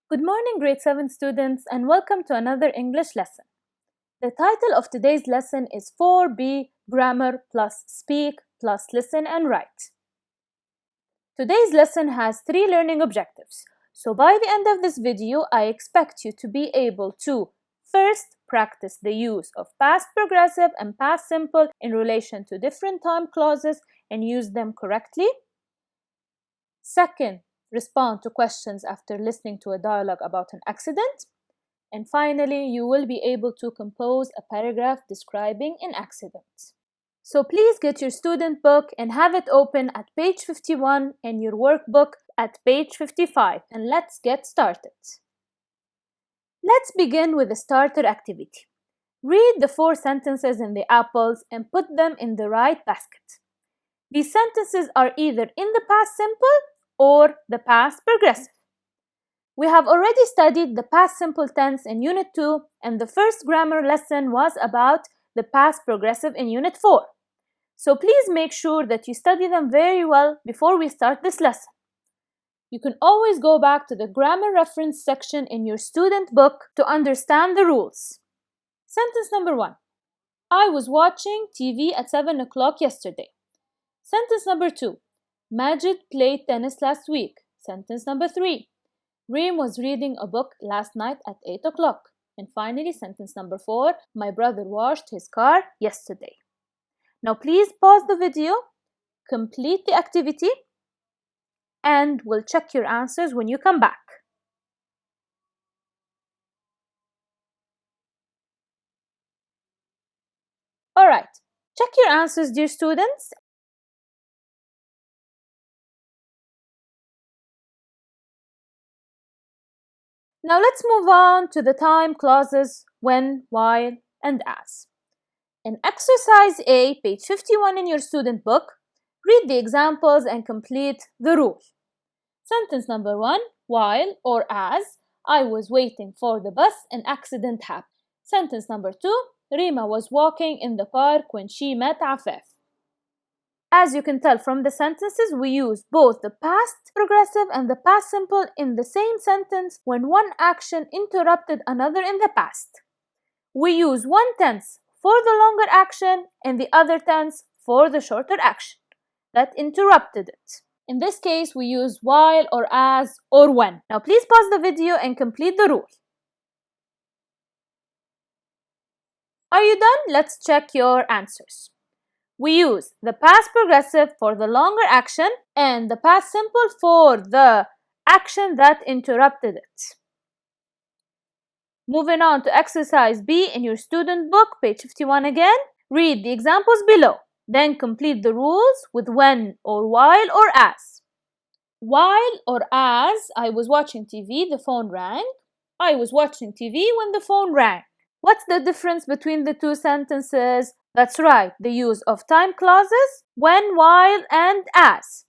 Good morning, grade 7 students, and welcome to another English lesson. The title of today's lesson is 4B Grammar plus Speak plus Listen and Write. Today's lesson has 3 learning objectives. So by the end of this video, I expect you to be able to first practice the use of past progressive and past simple in relation to different time clauses and use them correctly. Second, respond to questions after listening to a dialogue about an accident. And finally, you will be able to compose a paragraph describing an accident. So please get your student book and have it open at page 51 and your workbook at page 55, and let's get started. Let's begin with the starter activity. Read the 4 sentences in the apples and put them in the right basket. These sentences are either in the past simple or the past progressive. We have already studied the past simple tense in Unit 2, and the first grammar lesson was about the past progressive in Unit 4. So please make sure that you study them very well before we start this lesson. You can always go back to the grammar reference section in your student book to understand the rules. Sentence number 1. I was watching TV at 7 o'clock yesterday. Sentence number 2. Majid played tennis last week. Sentence number 3. Reem was reading a book last night at 8 o'clock. And finally, sentence number 4. My brother washed his car yesterday. Now please pause the video, complete the activity, and we'll check your answers when you come back. Alright, check your answers, dear students. Now let's move on to the time clauses when, while, and as. In exercise A, page 51 in your student book, read the examples and complete the rule. Sentence number 1, while or as I was waiting for the bus, an accident happened. Sentence number 2, Rima was walking in the park when she met Afaf. As you can tell from the sentences, we use both the past progressive and the past simple in the same sentence when one action interrupted another in the past. We use one tense for the longer action and the other tense for the shorter action that interrupted it. In this case, we use while or as or when. Now please pause the video and complete the rule. Are you done? Let's check your answers. We use the past progressive for the longer action and the past simple for the action that interrupted it. Moving on to exercise B in your student book, page 51 again. Read the examples below. Then complete the rules with when or while or as. While or as I was watching TV, the phone rang. I was watching TV when the phone rang. What's the difference between the two sentences? That's right, the use of time clauses, when, while, and as.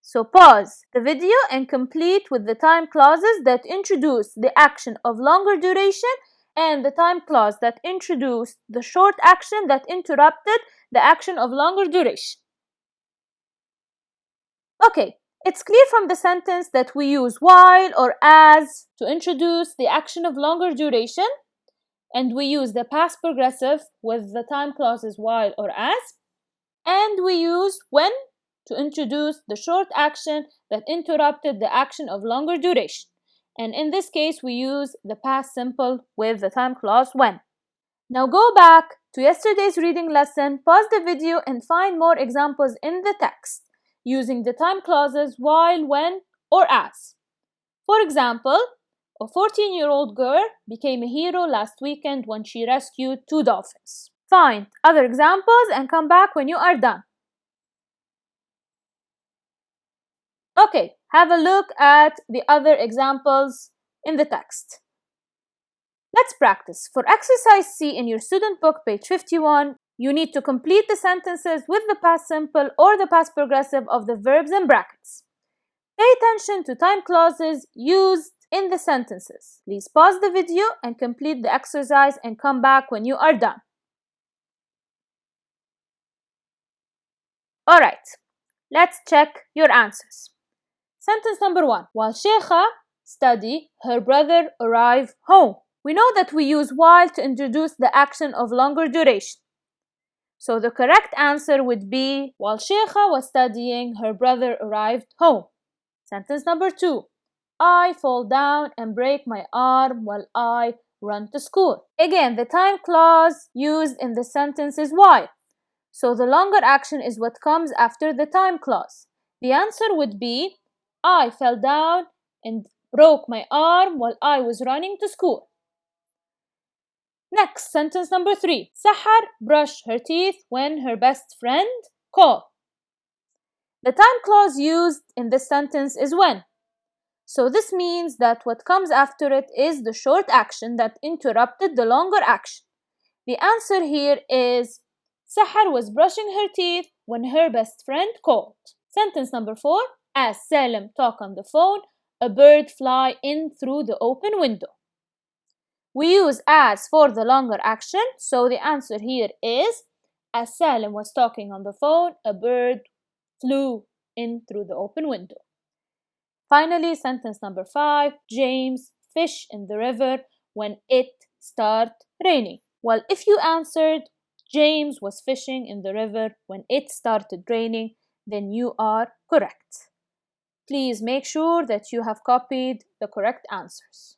So pause the video and complete with the time clauses that introduce the action of longer duration and the time clause that introduced the short action that interrupted the action of longer duration. Okay, it's clear from the sentence that we use while or as to introduce the action of longer duration, and we use the past progressive with the time clauses while or as, and we use when to introduce the short action that interrupted the action of longer duration. And in this case, we use the past simple with the time clause when. Now go back to yesterday's reading lesson, pause the video, and find more examples in the text using the time clauses while, when, or as. For example, a 14-year-old girl became a hero last weekend when she rescued 2 dolphins. Find other examples and come back when you are done. Okay, have a look at the other examples in the text. Let's practice. For exercise C in your student book, page 51, you need to complete the sentences with the past simple or the past progressive of the verbs in brackets. Pay attention to time clauses used in the sentences. Please pause the video and complete the exercise and come back when you are done. Alright, let's check your answers. Sentence number 1. While Sheikha study, her brother arrive home. We know that we use while to introduce the action of longer duration. So the correct answer would be while Sheikha was studying, her brother arrived home. Sentence number 2. I fall down and break my arm while I run to school. Again, the time clause used in the sentence is while. So the longer action is what comes after the time clause. The answer would be I fell down and broke my arm while I was running to school. Next, sentence number 3. Sahar brushed her teeth when her best friend called. The time clause used in this sentence is when. So this means that what comes after it is the short action that interrupted the longer action. The answer here is Sahar was brushing her teeth when her best friend called. Sentence number 4. As Salim talked on the phone, a bird fly in through the open window. We use as for the longer action, so the answer here is as Salim was talking on the phone, a bird flew in through the open window. Finally, sentence number 5. James fished in the river when it started raining. Well, if you answered James was fishing in the river when it started raining, then you are correct. Please make sure that you have copied the correct answers.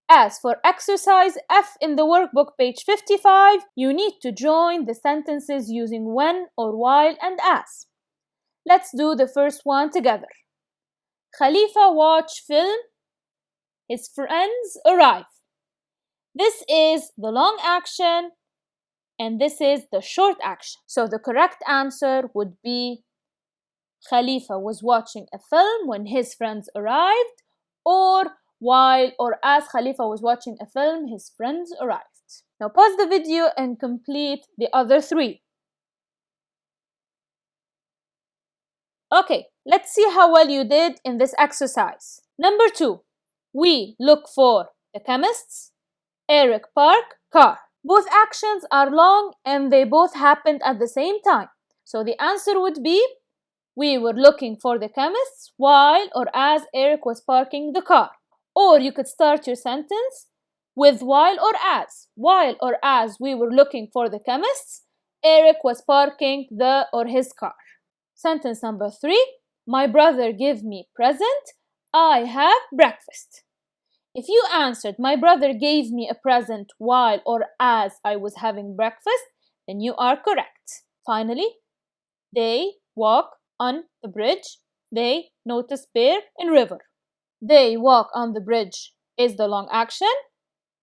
As for exercise F in the workbook, page 55, you need to join the sentences using when or while and as. Let's do the first one together. Khalifa watched film. His friends arrive. This is the long action and this is the short action. So the correct answer would be Khalifa was watching a film when his friends arrived, or while or as Khalifa was watching a film, his friends arrived. Now pause the video and complete the other 3. Okay, let's see how well you did in this exercise. Number 2, we look for the chemists. Eric park car. Both actions are long and they both happened at the same time. So the answer would be we were looking for the chemists while or as Eric was parking the car. Or you could start your sentence with while or as. While or as we were looking for the chemists, Eric was parking the or his car. Sentence number 3. My brother gave me present. I have breakfast. If you answered my brother gave me a present while or as I was having breakfast, then you are correct. Finally, they walk on the bridge. They notice bear in river. They walk on the bridge is the long action.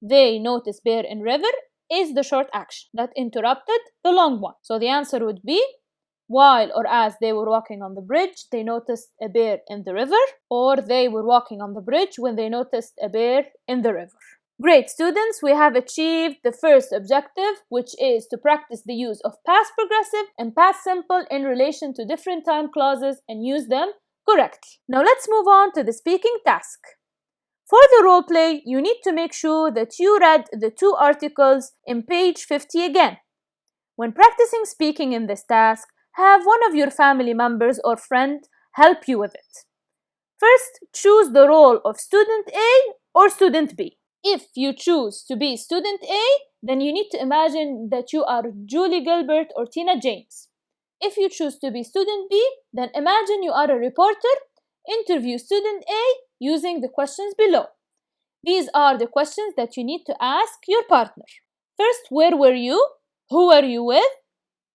They notice bear in river is the short action that interrupted the long one. So the answer would be while or as they were walking on the bridge, they noticed a bear in the river, or they were walking on the bridge when they noticed a bear in the river. Great students, we have achieved the first objective, which is to practice the use of past progressive and past simple in relation to different time clauses and use them correctly. Now let's move on to the speaking task. For the role play, you need to make sure that you read the 2 articles in page 50 again. When practicing speaking in this task, have one of your family members or friend help you with it. First, choose the role of student A or student B. If you choose to be student A, then you need to imagine that you are Julie Gilbert or Tina James. If you choose to be student B, then imagine you are a reporter. Interview student A using the questions below. These are the questions that you need to ask your partner. First, where were you? Who were you with?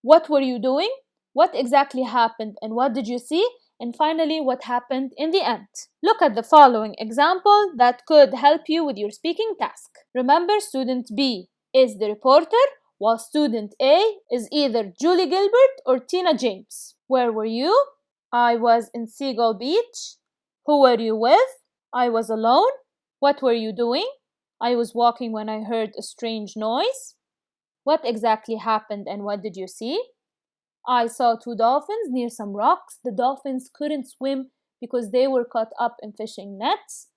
What were you doing? What exactly happened and what did you see? And finally, what happened in the end? Look at the following example that could help you with your speaking task. Remember, student B is the reporter, while student A is either Julie Gilbert or Tina James. Where were you? I was in Seagull Beach. Who were you with? I was alone. What were you doing? I was walking when I heard a strange noise. What exactly happened and what did you see? I saw 2 dolphins near some rocks. The dolphins couldn't swim because they were caught up in fishing nets.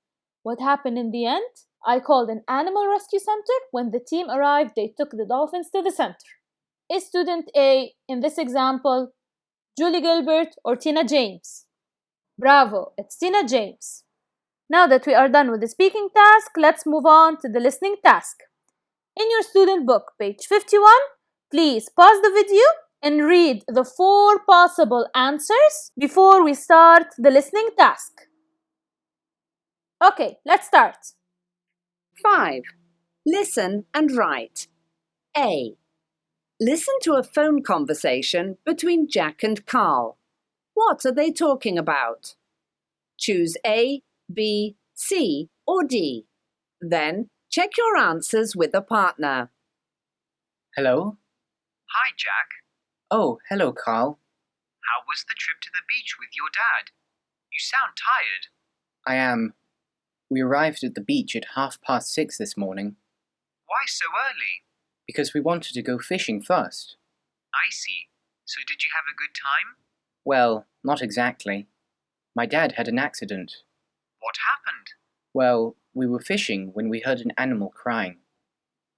What happened in the end? I called an animal rescue center. When the team arrived, they took the dolphins to the center. Is student A, in this example, Julie Gilbert or Tina James? Bravo, it's Tina James. Now that we are done with the speaking task, let's move on to the listening task. In your student book, page 51, please pause the video and read the 4 possible answers before we start the listening task. Okay, let's start. 5. Listen and write. A. Listen to a phone conversation between Jack and Carl. What are they talking about? Choose A, B, C, or D. Then check your answers with a partner. Hello? Hi, Jack. Oh, hello, Carl. How was the trip to the beach with your dad? You sound tired. I am. We arrived at the beach at 6:30 this morning Why so early? because we wanted to go fishing first. I see. So did you have a good time? Well, not exactly. My dad had an accident. What happened? Well, we were fishing when we heard an animal crying.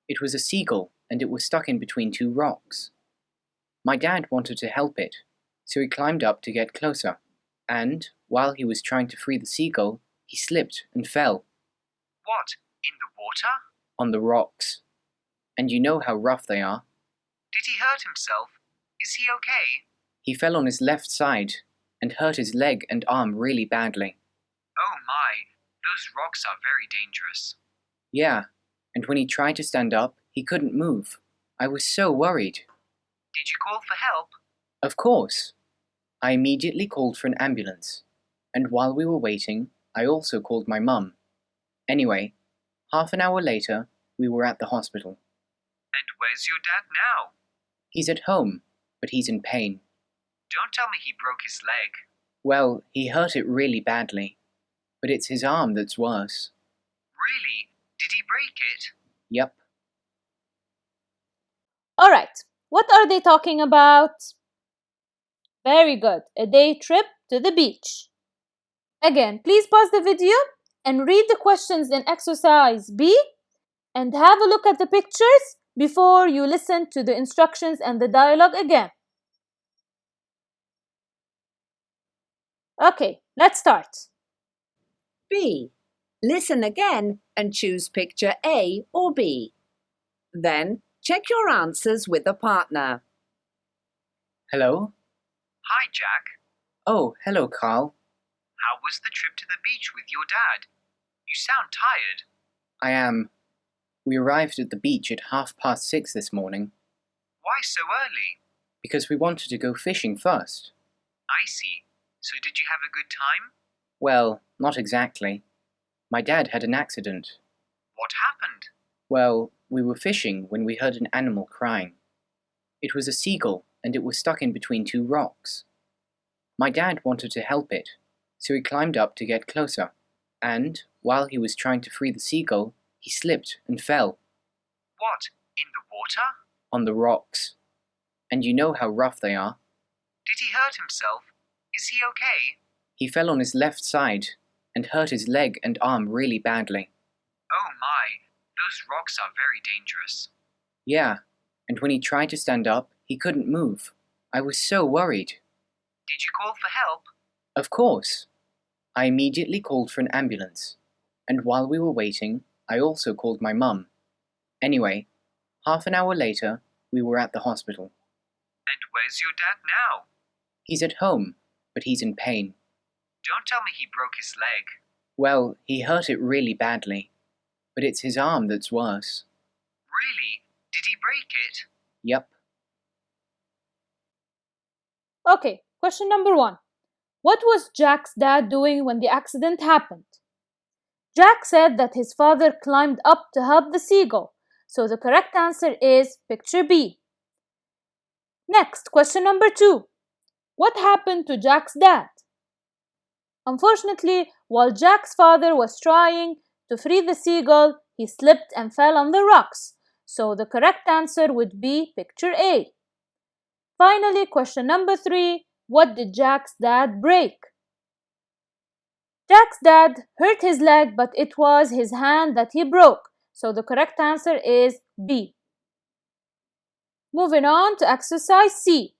It was a seagull, and it was stuck in between 2 rocks. My dad wanted to help it, so he climbed up to get closer, and, while he was trying to free the seagull, he slipped and fell What? In the water? on the rocks. And you know how rough they are. Did he hurt himself? Is he okay? He fell on his left side and hurt his leg and arm really badly. Oh my, those rocks are very dangerous. Yeah, and when he tried to stand up, he couldn't move. I was so worried. Did you call for help? Of course. I immediately called for an ambulance, and while we were waiting, I also called my mum. Anyway, half an hour later, we were at the hospital. And where's your dad now? He's at home, but he's in pain. Don't tell me he broke his leg. Well, he hurt it really badly, but it's his arm that's worse. Really? Did he break it? Yep. Alright, what are they talking about? Very good, a day trip to the beach. Again, please pause the video and read the questions in exercise B and have a look at the pictures before you listen to the instructions and the dialogue again. Okay, let's start. B. Listen again and choose picture A or B. Then check your answers with a partner. Hello? Hi, Jack. Oh, hello, Carl. How was the trip to the beach with your dad? You sound tired. I am. We arrived at the beach at 6:30 this morning Why so early? because we wanted to go fishing first. I see. So did you have a good time? Well, not exactly. My dad had an accident. What happened? Well, we were fishing when we heard an animal crying. It was a seagull, and it was stuck in between 2 rocks. My dad wanted to help it, so he climbed up to get closer, and, while he was trying to free the seagull, he slipped and fell What? In the water? on the rocks. And you know how rough they are. Did he hurt himself? Is he okay? He fell on his left side and hurt his leg and arm really badly. Oh my, those rocks are very dangerous. Yeah, and when he tried to stand up, he couldn't move. I was so worried. Did you call for help? Of course. I immediately called for an ambulance, and while we were waiting, I also called my mum. Anyway, half an hour later, we were at the hospital. And where's your dad now? He's at home, but he's in pain. Don't tell me he broke his leg. Well, he hurt it really badly, but it's his arm that's worse. Really? Did he break it? Yep. Okay, question number 1. What was Jack's dad doing when the accident happened? Jack said that his father climbed up to help the seagull, so the correct answer is picture B. Next, question number 2. What happened to Jack's dad? Unfortunately, while Jack's father was trying to free the seagull, he slipped and fell on the rocks, so the correct answer would be picture A. Finally, question number 3. What did Jack's dad break? Jack's dad hurt his leg, but it was his hand that he broke, so the correct answer is B. Moving on to exercise C.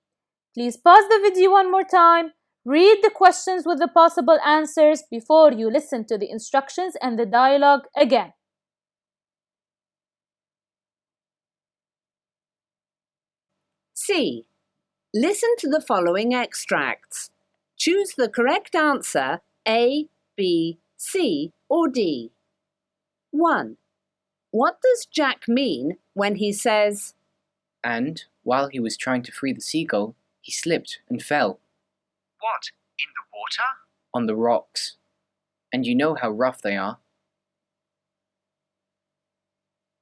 Please pause the video one more time, Read the questions with the possible answers before you listen to the instructions and the dialogue again. C. Listen to the following extracts. Choose the correct answer A, B, C or D. 1. What does Jack mean when he says, And, while he was trying to free the seagull, he slipped and fell What? In the water? on the rocks. And you know how rough they are.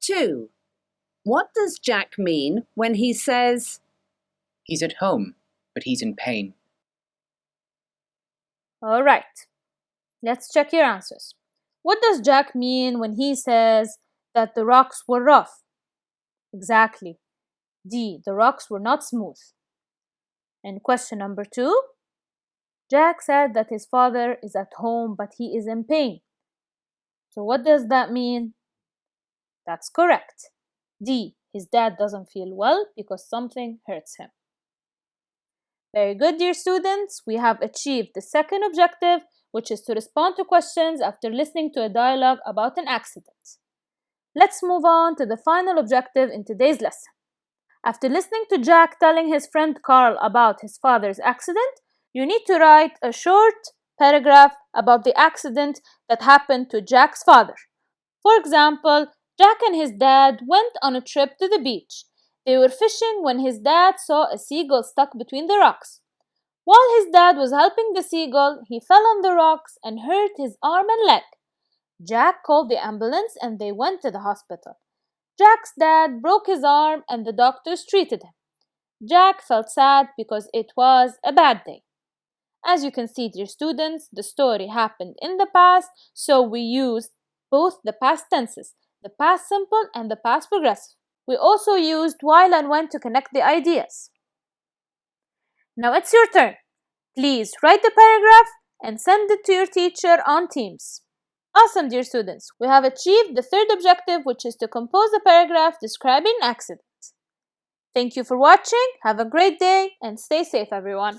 2. What does Jack mean when he says, He's at home, but he's in pain. All right, let's check your answers. What does Jack mean when he says that the rocks were rough? Exactly. D. The rocks were not smooth. And question number 2. Jack said that his father is at home, but he is in pain. So what does that mean? That's correct. D. His dad doesn't feel well because something hurts him. Very good, dear students. We have achieved the second objective, which is to respond to questions after listening to a dialogue about an accident. Let's move on to the final objective in today's lesson. After listening to Jack telling his friend Carl about his father's accident, you need to write a short paragraph about the accident that happened to Jack's father. For example, Jack and his dad went on a trip to the beach. They were fishing when his dad saw a seagull stuck between the rocks. While his dad was helping the seagull, he fell on the rocks and hurt his arm and leg. Jack called the ambulance and they went to the hospital. Jack's dad broke his arm and the doctors treated him. Jack felt sad because it was a bad day. As you can see, dear students, the story happened in the past, so we used both the past tenses, the past simple and the past progressive. We also used while and when to connect the ideas. Now it's your turn. Please write the paragraph and send it to your teacher on Teams. Awesome, dear students. We have achieved the third objective, which is to compose a paragraph describing an accident. Thank you for watching. Have a great day and stay safe, everyone.